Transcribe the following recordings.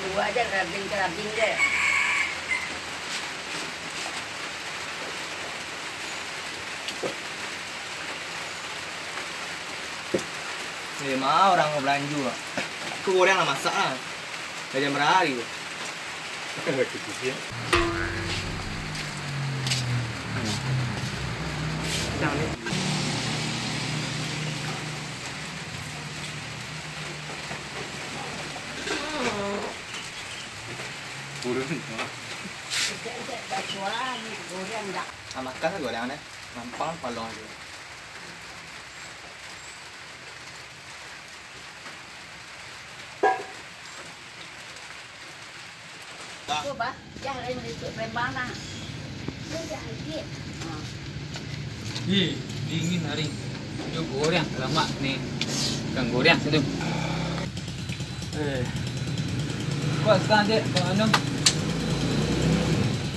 kedua aja kerabing deh. Mah orang mau belanja. Aku goreng lah masak lah. Dah jam berhari. Kan lagi sih. Jangan ni. Burung. Tak suara ni goreng dah. Makan lah goreng ni. Nampang palong dia. Tu bah, jangan lain itu remana. Tu jangan sikit. Dingin hari. Itu goreng lemak ni. Bukan goreng tu. Kuat sekarang je, kau enam.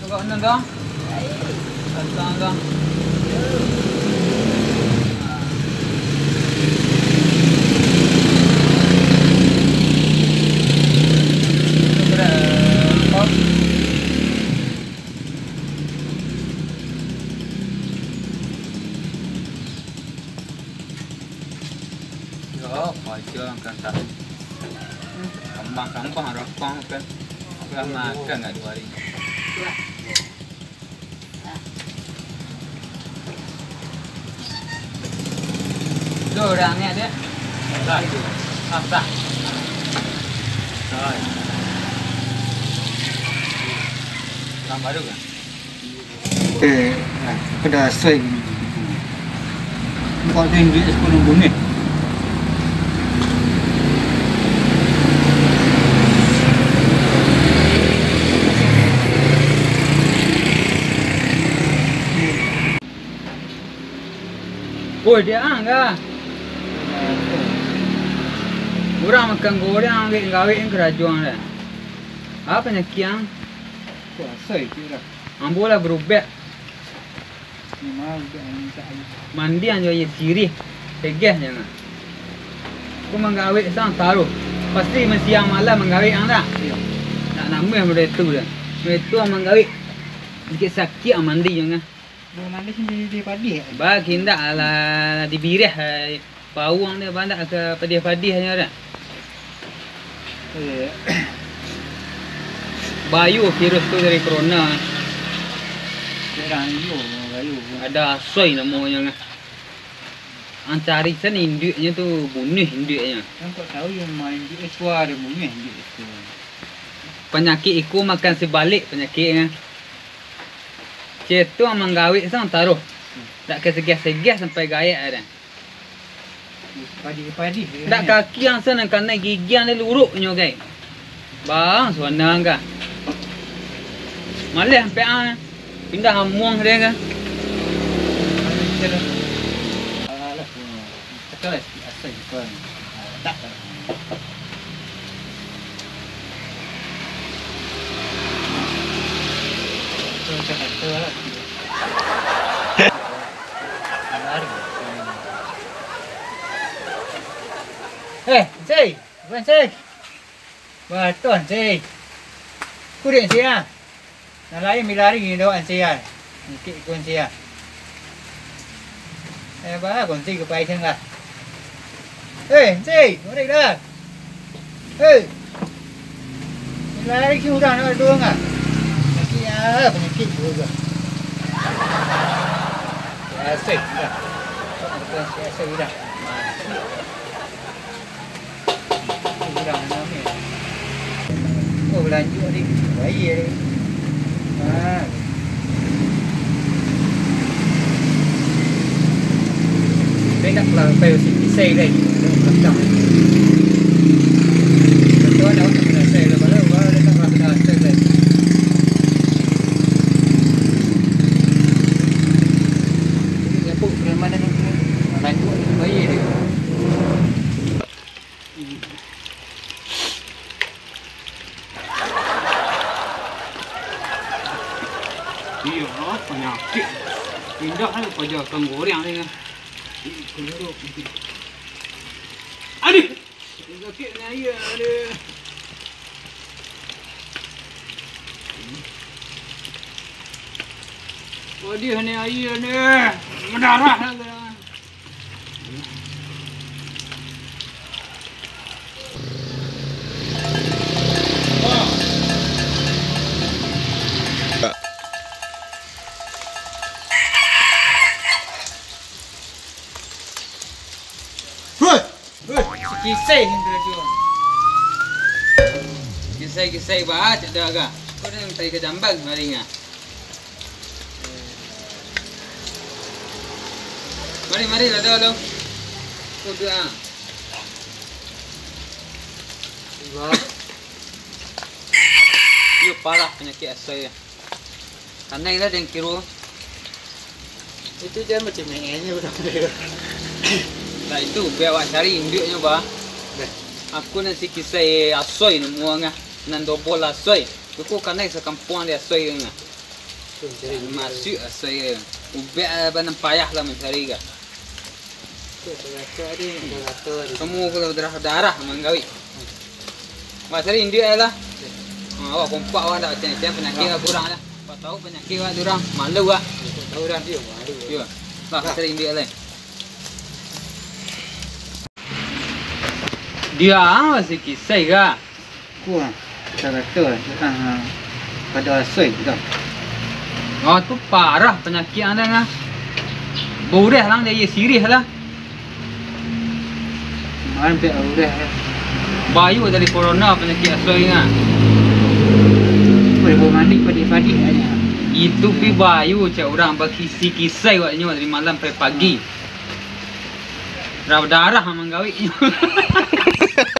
Kau enam dah? Sekarang dah. Baca kan tak. Kambang rokong kan. Sudah makan enggak 2 hari. Tu orangnya dia. Tak itu. Tak. Rồi. Orang baru kan? Pada swing. Kau tinggi sekolah bunyi. Oh dia angga. Orang makan goreng ambil gawe kerajuan dah. Apa nyakiang? Puasa itu dah. Ambola berubah. Memang dah Mandi anjo ye sirih. Tegeh jangan. Aku menggawe sang taruh. Pasti siang malam menggawe ang dah. Nak nama benda tu dah. Itu menggawe. Sikit sakit mandi jangan. Nanti sini di padi. Bag hindak ala dibirih bawang dia bandak ke padih-padih hanya dah. Bayu virus tu dari corona. Orang itu bayu. Ada asoi namanya. Ancari sen induknya tu bunuh induknya. Kan kau tahu yang main di suara bunyi itu. Penyakit iku makan sebalik penyakitnya. Cetu amang gawe sang taruh. Tak kesegah-segah sampai gaya ada. Padi-padi. Tak kaki yang sana kena gigi yang dia luruknya guys. Bang, suana angka. Malih sampai ang. Pindah hamuang dia kan. Alah. Betul asal kau. Tak. Cik, bukan cik. Betul cik. Kurik cik ah. Nak lain milari ni doan cik ah. Nikit kun cik ah. Ba kon cik ke pai thang lah. Cik, ngồi đây dah. Milari ki udah nak doang ah. Penyakit juga. Biasa dah. Biasa dah. Sudah mana ni? Oh belanja ni, bayi ni. Đây đặt là phải xe đây, cẩn Betul dah kena xe lah, baru đây nak kena xe đây. Mana ni? Bantu bayi ni. Iya, penyakit. Pindah lah pajak kang goreng ni kan. Aduh. Penyakit ni ya, aduh. Oh dia ni air ni. Mendarah lah. Kisah Hendra tu. Kisah baca dah agak. Kau dah pergi ke Jambang hari ni. Mari ada lo. Kau tu ah. Yo parah penyakit asal. Karena kita yang kira Itu jangan macam mainnya udah. nah itu biar awak cari induknya bah. Aku nanti kisah asoi nemu ngah. Nan dobol asoi. Aku karena sekampung dia asoi ngah. Masuk asoi. Ubek apa payah lah mencari ga. Kamu kalau darah menggawi. Wah cari induk lah. Awak kompak awak tak macam penyakit kurang lah. Kau tahu penyakit awak kurang malu ah. Tahu dah dia malu. Ya. Lah cari induk lain. Dia masih kisah ga. Ku tak kata pada asoi tu. Oh tu parah penyakit anda ngah. Boreh lang dia sirih lah. Hampir udah. Bayu dari corona penyakit asoi ngah. Boleh mandi padi aja. Itu pi bayu cak orang berkisi kisah waknya dari malam sampai pagi. Darah menggawi.